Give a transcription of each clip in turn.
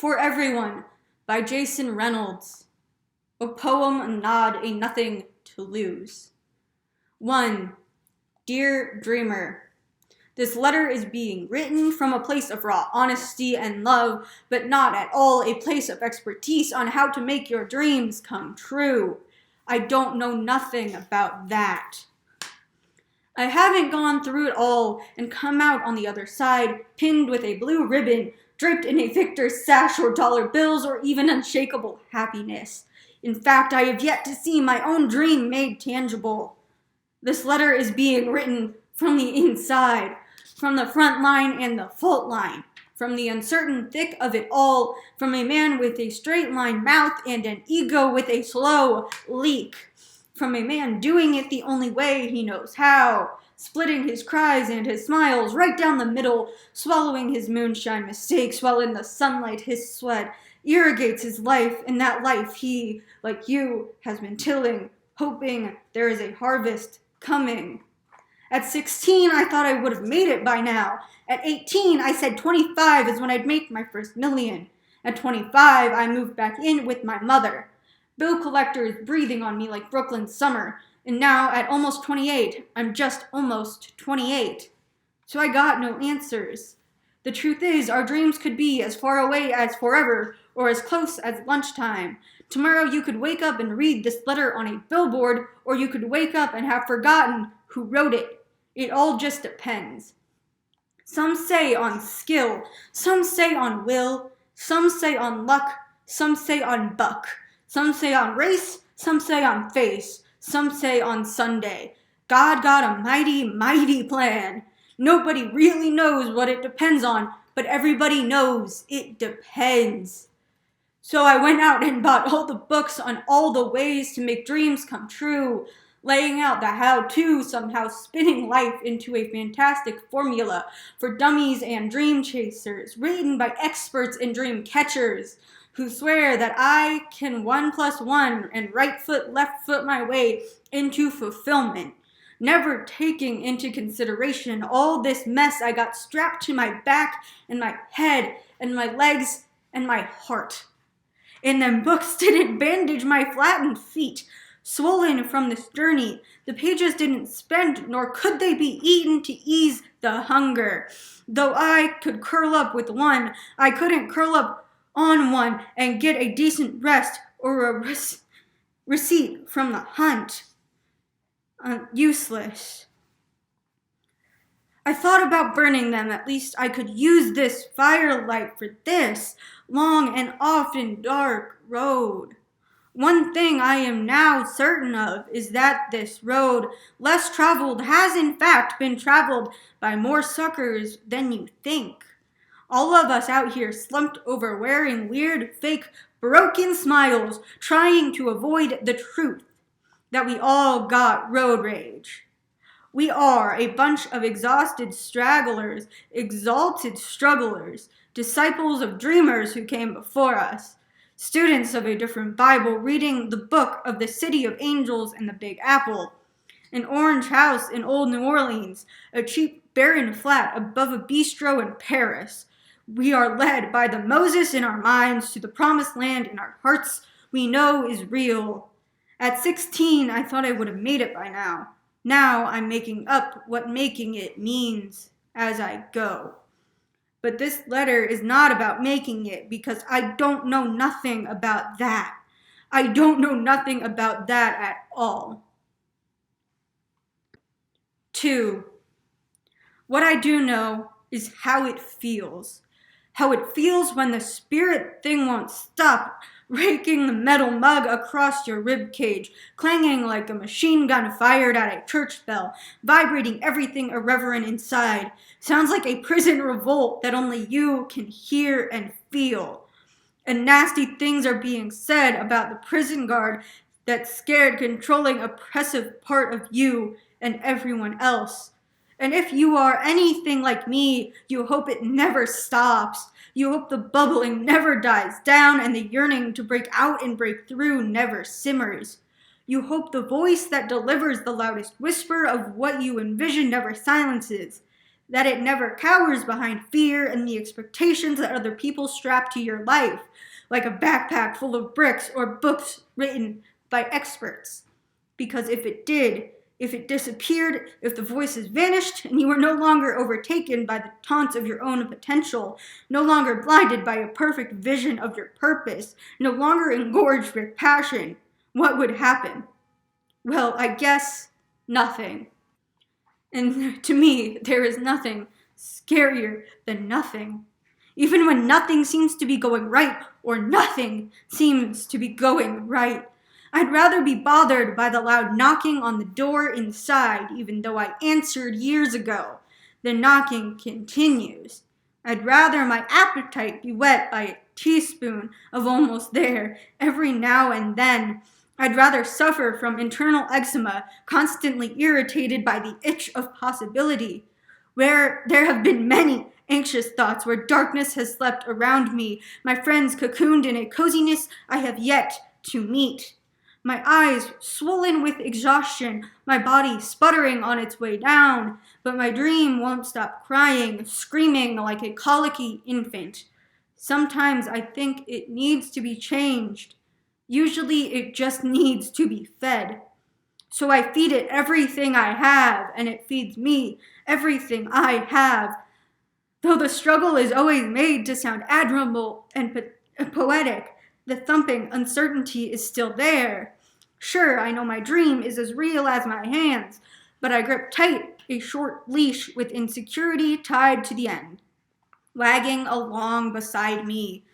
For Everyone by Jason Reynolds. A poem, a nod, a nothing to lose. 1. Dear Dreamer, this letter is being written from a place of raw honesty and love, but not at all a place of expertise on how to make your dreams come true. I don't know nothing about that. I haven't gone through it all and come out on the other side, pinned with a blue ribbon, draped in a victor's sash or dollar bills or even unshakable happiness. In fact, I have yet to see my own dream made tangible. This letter is being written from the inside, from the front line and the fault line, from the uncertain thick of it all, from a man with a straight line mouth and an ego with a slow leak, from a man doing it the only way he knows how, splitting his cries and his smiles right down the middle, swallowing his moonshine mistakes while in the sunlight his sweat irrigates his life, and that life he, like you, has been tilling, hoping there is a harvest coming. At 16, I thought I would have made it by now. At 18, I said 25 is when I'd make my first million. At 25, I moved back in with my mother. Bill collectors breathing on me like Brooklyn summer. And now, at almost 28, I'm just almost 28. So I got no answers. The truth is, our dreams could be as far away as forever, or as close as lunchtime. Tomorrow you could wake up and read this letter on a billboard, or you could wake up and have forgotten who wrote it. It all just depends. Some say on skill, some say on will, some say on luck, some say on buck, some say on race, some say on face, some say on Sunday. God got a mighty, mighty plan. Nobody really knows what it depends on, but everybody knows it depends. So I went out and bought all the books on all the ways to make dreams come true, laying out the how-to, somehow spinning life into a fantastic formula for dummies and dream chasers, written by experts and dream catchers, who swear that I can 1 + 1 and right foot, left foot my way into fulfillment, never taking into consideration all this mess I got strapped to my back and my head and my legs and my heart. And them books didn't bandage my flattened feet, swollen from this journey. The pages didn't spend, nor could they be eaten to ease the hunger. Though I could curl up with one, I couldn't curl up on one and get a decent rest or a receipt from the hunt. Useless. I thought about burning them. At least I could use this firelight for this long and often dark road. One thing I am now certain of is that this road, less traveled, has in fact been traveled by more suckers than you think. All of us out here slumped over wearing weird, fake, broken smiles, trying to avoid the truth that we all got road rage. We are a bunch of exhausted stragglers, exalted strugglers, disciples of dreamers who came before us, students of a different Bible reading the book of the City of Angels and the Big Apple, an orange house in old New Orleans, a cheap barren flat above a bistro in Paris. We are led by the Moses in our minds to the promised land in our hearts we know is real. At 16, I thought I would have made it by now. Now I'm making up what making it means as I go. But this letter is not about making it, because I don't know nothing about that. I don't know nothing about that at all. 2. What I do know is how it feels. How it feels when the spirit thing won't stop, raking the metal mug across your rib cage, clanging like a machine gun fired at a church bell, vibrating everything irreverent inside. Sounds like a prison revolt that only you can hear and feel. And nasty things are being said about the prison guard, that scared, controlling, oppressive part of you and everyone else. And if you are anything like me, you hope it never stops. You hope the bubbling never dies down and the yearning to break out and break through never simmers. You hope the voice that delivers the loudest whisper of what you envision never silences. that it never cowers behind fear and the expectations that other people strap to your life, like a backpack full of bricks or books written by experts. Because if it did, if it disappeared, if the voices vanished, and you were no longer overtaken by the taunts of your own potential, no longer blinded by a perfect vision of your purpose, no longer engorged with passion, what would happen? Well, I guess nothing. And to me, there is nothing scarier than nothing. Even when nothing seems to be going right, or nothing seems to be going right. I'd rather be bothered by the loud knocking on the door inside, even though I answered years ago. The knocking continues. I'd rather my appetite be whet by a teaspoon of almost there every now and then. I'd rather suffer from internal eczema, constantly irritated by the itch of possibility. Where there have been many anxious thoughts, where darkness has slept around me, my friends cocooned in a coziness I have yet to meet. My eyes swollen with exhaustion, my body sputtering on its way down, but my dream won't stop crying, screaming like a colicky infant. Sometimes I think it needs to be changed. Usually it just needs to be fed. So I feed it everything I have, and it feeds me everything I have. Though the struggle is always made to sound admirable and poetic, the thumping uncertainty is still there. Sure, I know my dream is as real as my hands, but I grip tight a short leash with insecurity tied to the end, wagging along beside me.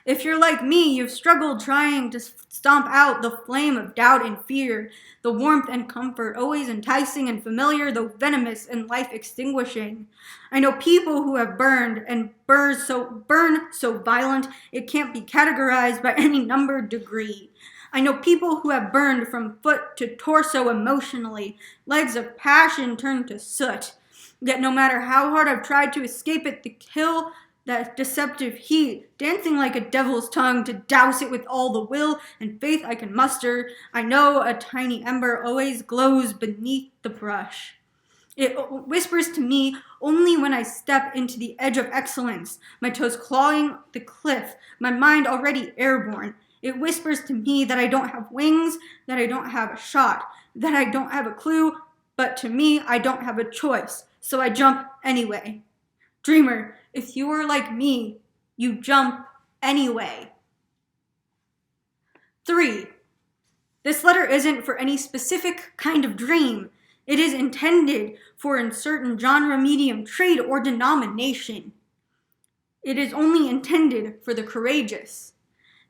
If you're like me, you've struggled trying to stomp out the flame of doubt and fear, the warmth and comfort, always enticing and familiar, though venomous and life-extinguishing. I know people who have burned, and burn so violent it can't be categorized by any numbered degree. I know people who have burned from foot to torso emotionally, legs of passion turned to soot. Yet no matter how hard I've tried to escape it, the kill that deceptive heat, dancing like a devil's tongue to douse it with all the will and faith I can muster, I know a tiny ember always glows beneath the brush. It whispers to me only when I step into the edge of excellence, my toes clawing the cliff, my mind already airborne. It whispers to me that I don't have wings, that I don't have a shot, that I don't have a clue, but to me, I don't have a choice, so I jump anyway. Dreamer, if you are like me, you jump anyway. 3. This letter isn't for any specific kind of dream. It is intended for a certain genre, medium, trade, or denomination. It is only intended for the courageous.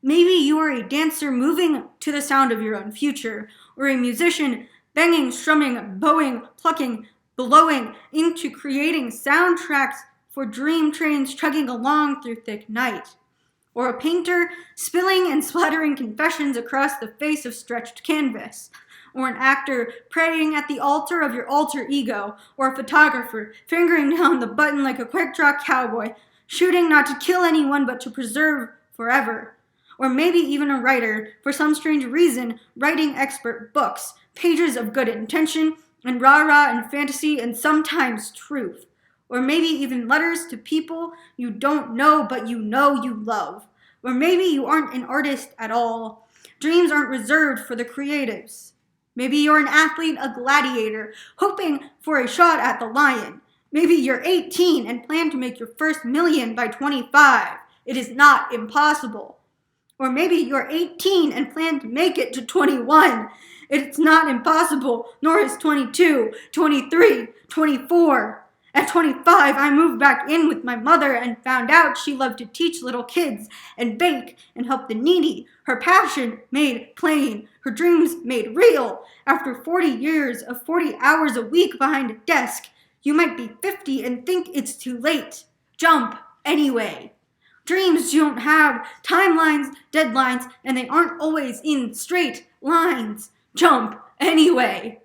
Maybe you are a dancer moving to the sound of your own future, or a musician banging, strumming, bowing, plucking, blowing into creating soundtracks for dream trains chugging along through thick night. Or a painter spilling and splattering confessions across the face of stretched canvas. Or an actor praying at the altar of your alter ego. Or a photographer fingering down the button like a quick-draw cowboy, shooting not to kill anyone but to preserve forever. Or maybe even a writer, for some strange reason, writing expert books, pages of good intention, and rah-rah and fantasy and sometimes truth. Or maybe even letters to people you don't know but you know you love. Or maybe you aren't an artist at all. Dreams aren't reserved for the creatives. Maybe you're an athlete, a gladiator, hoping for a shot at the lion. Maybe you're 18 and plan to make your first million by 25. It is not impossible. Or maybe you're 18 and plan to make it to 21. It's not impossible, nor is 22, 23, 24. At 25, I moved back in with my mother and found out she loved to teach little kids and bake and help the needy. Her passion made plain, her dreams made real. After 40 years of 40 hours a week behind a desk, you might be 50 and think it's too late. Jump anyway. Dreams don't have timelines, deadlines, and they aren't always in straight lines. Jump anyway.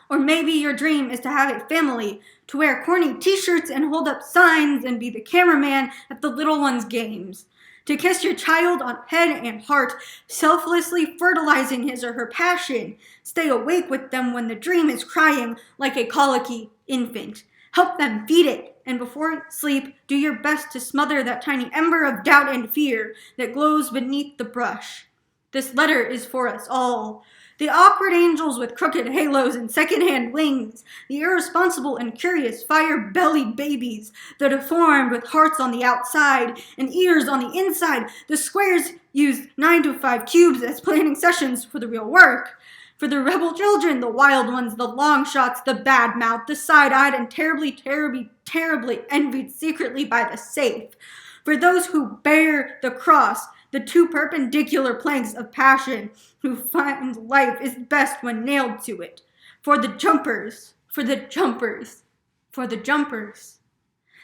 Or maybe your dream is to have a family, to wear corny t-shirts and hold up signs and be the cameraman at the little one's games. To kiss your child on head and heart, selflessly fertilizing his or her passion. Stay awake with them when the dream is crying like a colicky infant. Help them feed it, and before sleep, do your best to smother that tiny ember of doubt and fear that glows beneath the brush. This letter is for us all. The awkward angels with crooked halos and second-hand wings, the irresponsible and curious fire-bellied babies, the deformed with hearts on the outside and ears on the inside, the squares use 9 to 5 cubes as planning sessions for the real work. For the rebel children, the wild ones, the long shots, the bad-mouthed, the side-eyed, and terribly envied secretly by the safe. For those who bear the cross, the 2 perpendicular planks of passion, who find life is best when nailed to it. For the jumpers, for the jumpers, for the jumpers.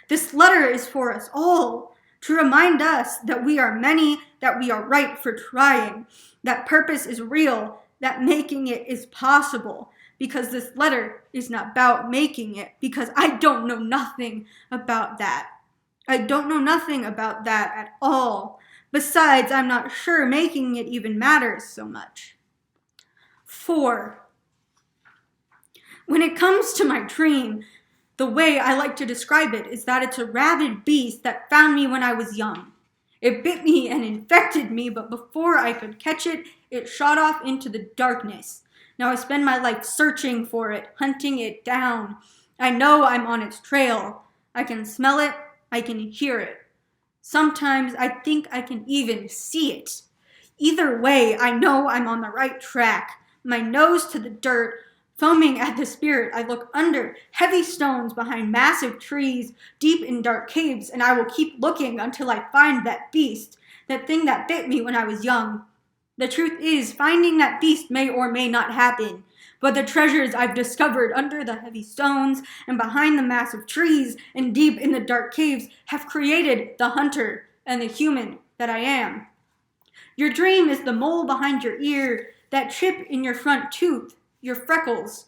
This letter is for us all, to remind us that we are many, that we are right for trying, that purpose is real, that making it is possible, because this letter is not about making it, because I don't know nothing about that. I don't know nothing about that at all. Besides, I'm not sure making it even matters so much. 4. When it comes to my dream, the way I like to describe it is that it's a rabid beast that found me when I was young. It bit me and infected me, but before I could catch it, it shot off into the darkness. Now I spend my life searching for it, hunting it down. I know I'm on its trail. I can smell it. I can hear it. Sometimes I think I can even see it. Either way, I know I'm on the right track. My nose to the dirt, foaming at the spirit, I look under heavy stones behind massive trees, deep in dark caves, and I will keep looking until I find that beast, that thing that bit me when I was young. The truth is, finding that beast may or may not happen, but the treasures I've discovered under the heavy stones and behind the massive trees and deep in the dark caves have created the hunter and the human that I am. Your dream is the mole behind your ear, that chip in your front tooth, your freckles.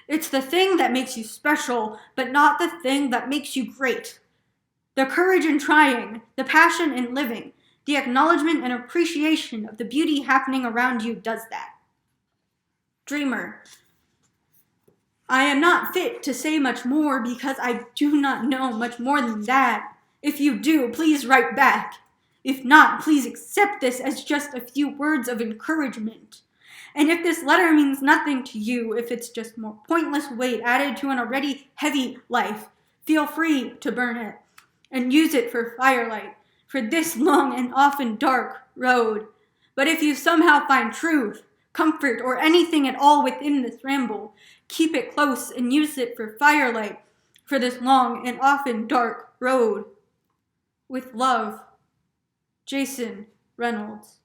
It's the thing that makes you special, but not the thing that makes you great. The courage in trying, the passion in living, the acknowledgement and appreciation of the beauty happening around you does that. Dreamer. I am not fit to say much more because I do not know much more than that. If you do, please write back. If not, please accept this as just a few words of encouragement. And if this letter means nothing to you, if it's just more pointless weight added to an already heavy life, feel free to burn it and use it for firelight for this long and often dark road. But if you somehow find truth, comfort, or anything at all within this ramble, keep it close and use it for firelight for this long and often dark road. With love, Jason Reynolds.